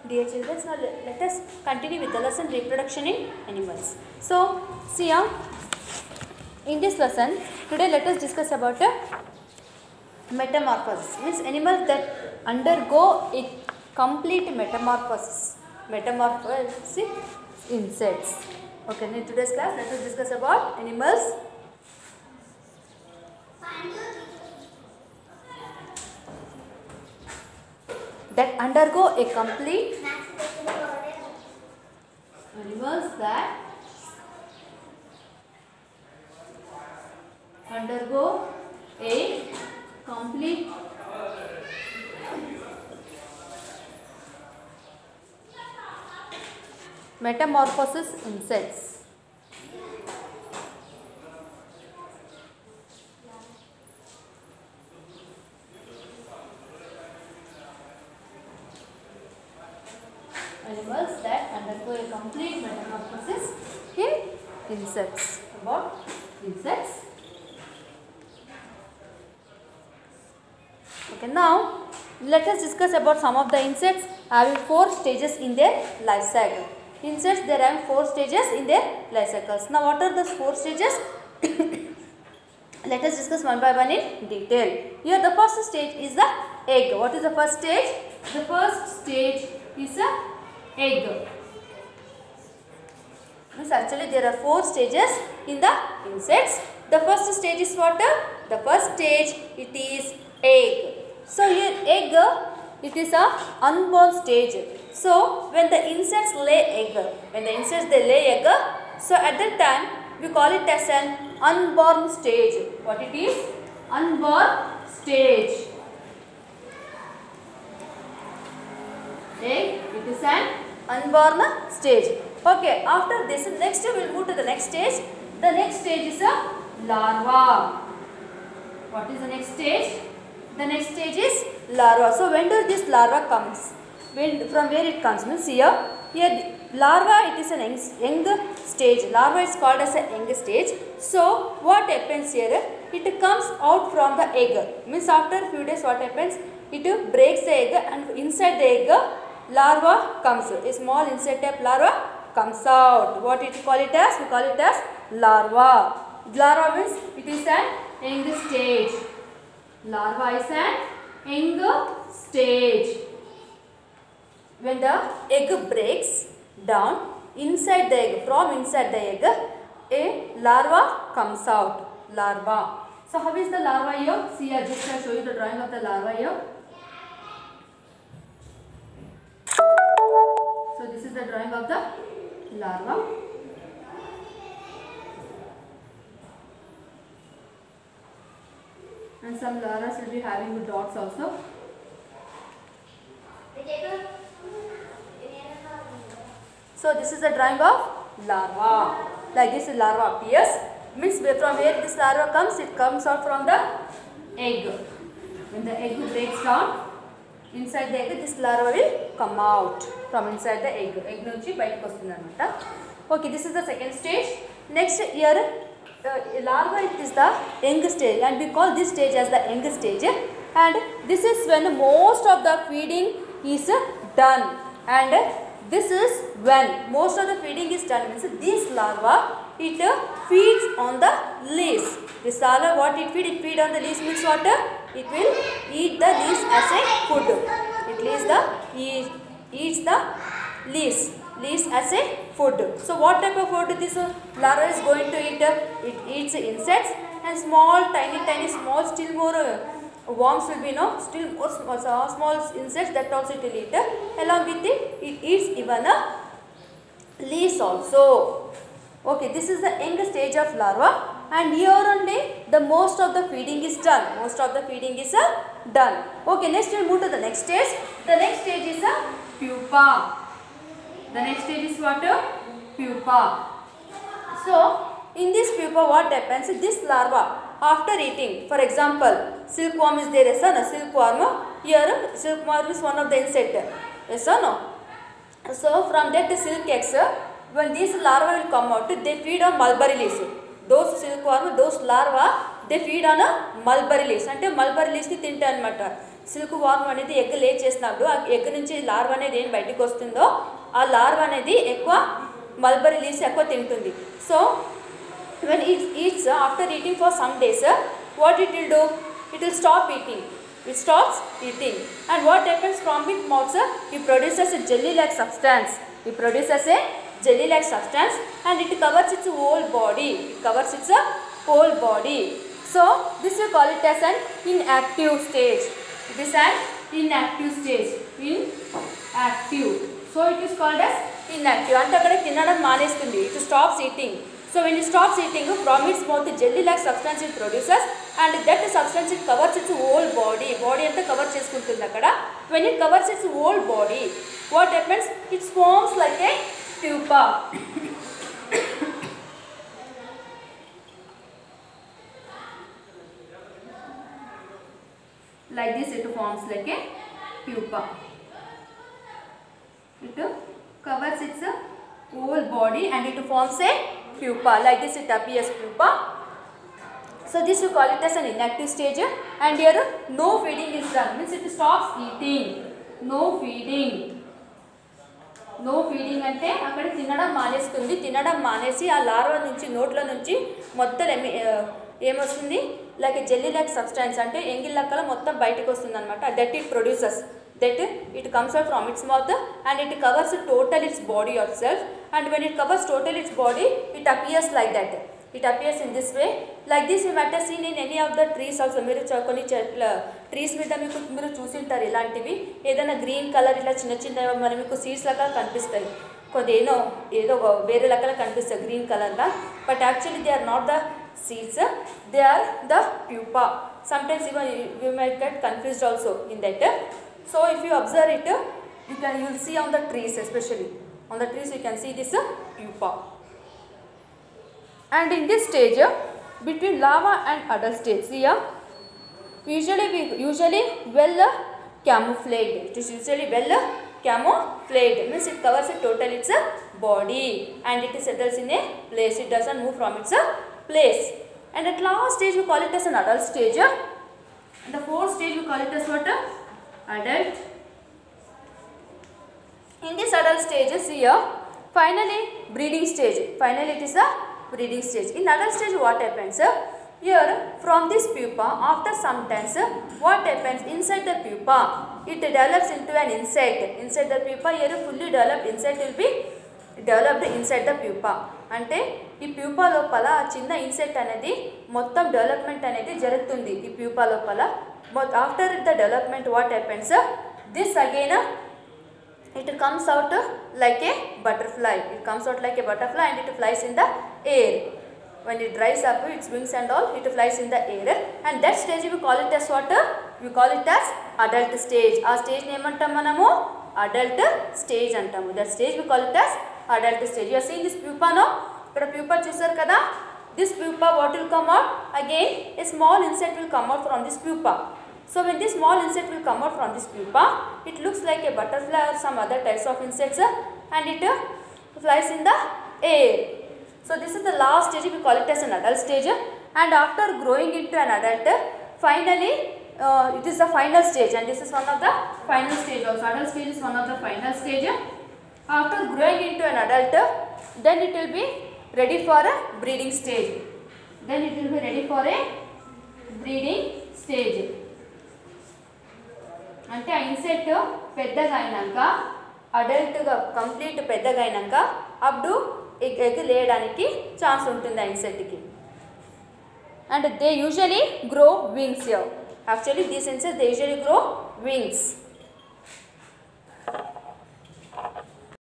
Dear children, now let us continue with the lesson reproduction in animals. So, see here, in this lesson, today let us discuss about metamorphosis. Means animals that undergo a complete metamorphosis. Metamorphosis insects. Okay, in today's class, let us discuss about animals that undergo a complete animals that undergo a complete metamorphosis insects. Animals that undergo a complete metamorphosis in insects. About insects. Okay, now let us discuss about some of the insects having 4 stages in their life cycle. Insects, they have 4 stages in their life cycles. Now, what are those 4 stages? Let us discuss one by one in detail. Here, the first stage is the egg. What is the first stage? The first stage is the egg. Actually, there are 4 stages in the insects. The first stage is what? The first stage, it is egg. So, here egg, it is a unborn stage. So, when the insects lay egg, they lay egg, so at that time, we call it as an unborn stage. What it is? Unborn stage. Egg, it is an unborn stage. Okay, after this, next we will move to the next stage. The next stage is a larva. What is the next stage? The next stage is larva. So, when does this larva comes? From where it comes? Means here larva, it is an young stage. Larva is called as a young stage. So, what happens here? It comes out from the egg. Means after a few days, what happens? It breaks the egg, and inside the egg, larva comes. A small insect type larva comes out. What it call it as? We call it as larva. Larva means it is an young stage. Larva is an young stage. When the egg breaks down, inside the egg, from inside the egg, a larva comes out. Larva. So, how is the larva here? See, I just show you the drawing of the larva here. So, this is the drawing of the larva. And some larvas will be having dots also. So, this is the drawing of larva. Like this larva appears. Means from where this larva comes, it comes out from the egg. When the egg breaks down, inside the egg, this larva will come out from inside the egg. Egg nunchi bayatiki vastundannamata. Okay, this is the second stage. Next here, larva, it is the young stage, and we call this stage as the young stage. And this is when most of the feeding is done. And this is when most of the feeding is done. Means this larva, it feeds on the leaves. This larva, what it feed? It feed on the leaves means what? It will eat the leaves as a food. It eats the leaves as a food. So, what type of food this larva is going to eat? It eats insects and small, tiny, small, still more worms will be still more small insects, that also it will eat. Along with it eats even leaves also. Okay, this is the young stage of larva, and here only the most of the feeding is done. Okay, next we will move to the next stage. The next stage is a pupa. The next stage is what? Pupa. So, in this pupa, what happens? This larva, after eating, for example, silkworm is there, yes or no? Silkworm. Here, silkworm is one of the insect. Yes or no? So, from that silk eggs, when these larvae will come out, they feed on mulberry leaves. Those silkworm, those larvae, they feed on a mulberry leaves. Ante mulberry leaves ni tinte anamata. Silkworm అనేది egg lay చేసినప్పుడు ఆ egg నుంచి larva అనేది ఏం బయటకు వస్తుందో ఆ larva అనేది ఎక్కువ మల్బరీ లీవ్స్ ఎక్కువ తింటుంది. So when it eats after eating for some days, what it will do? It will stop eating. It stops eating, and what happens from its mouth? It produces a jelly-like substance. It produces a jelly-like substance, and it covers its whole body. It covers its whole body. So this we call it as an inactive stage. It is an inactive stage. Inactive. So it is called as inactive. Ante akkada tinnadam maanestundi. It stops eating. So when it stops eating, from its mouth jelly-like substance it produces, and that substance it covers its whole body. Body anta cover cheskuntundi akkada. When it covers its whole body, what happens? It forms like a pupa. Like this it forms like a pupa. It covers its whole body and it forms a pupa. Like this it appears pupa. So this we call it as an inactive stage, and here no feeding is done, means it stops eating. No feeding. No feeding అంటే అక్కడ తినడం మానేస్తుంది. తినడం మానేసి ఆ larva నుంచి నోట్లో నుంచి మొత్తం ఏమొస్తుంది, లైక్ జెల్లీ లైక్ సబ్స్టాన్స్ అంటే ఎంగిల్లక్కల మొత్తం బయటకు వస్తుంది అనమాట. That it produces, that it comes out from its mouth and it covers total its body itself, and when it covers total its body it appears like that. It appears in this way. Like this you might have seen in any of the trees also. మీరు కొన్ని trees మీద మీరు చూసింటారు ఇలాంటివి. ఏదైనా green colour ఇలా చిన్న చిన్న మన మీకు సీడ్స్ లాగా కనిపిస్తాయి, కొద్ది ఏదో వేరే లాగా కనిపిస్తాయి గ్రీన్ కలర్గా. But actually they are not the seeds, they are the pupa. Sometimes even you might get confused also in that. So if you observe it, you will see on the trees, especially on the trees you can see this pupa. And in this stage, between larva and adult stage, here usually well camouflaged. It is usually well camouflaged, means it covers total its body and it settles in a place. It doesn't move from its place. And at last stage we call it as an adult stage. And the fourth stage we call it as what? Adult. In this adult stages here, finally breeding stage. Finally it is a breeding stage. In adult stage what happens? Here from this pupa, after some times, what happens inside the pupa? It develops into an insect. Inside the pupa, here fully developed insect will be developed inside the pupa. అంటే ఈ pupa లోపల చిన్న insect అనేది మొత్తం development అనేది జరుగుతుంది ఈ pupa లోపల. After the development what happens, this again it comes out like a butterfly. It comes out like a butterfly and it flies in the air. When it dries up its wings and all, it flies in the air, and that stage we call it as what? We call it as adult stage. Our stage name antam manamu adult stage antamu. That stage we call it as adult stage. You are seeing this pupa now. Ikkada pupa chusaru kada. This pupa what will come out? Again a small insect will come out from this pupa. So when this small insect will come out from this pupa, it looks like a butterfly or some other types of insects, and it flies in the air. So this is the last stage, we call it as an adult stage. And after growing into an adult, finally it is the final stage, and this is one of the final stage also. Adult stage is one of the final stage. After growing into an adult, then it will be ready for a breeding stage. Then it will be ready for a breeding stage. అంటే ఆ insect పెద్దగా అయినాక, అడల్ట్గా complete పెద్దగా అయినాక అప్పుడు egg లేయడానికి chance ఉంటుంది ఆ ఇన్సెక్ట్కి. And they usually grow wings. Actually these insects they usually grow wings.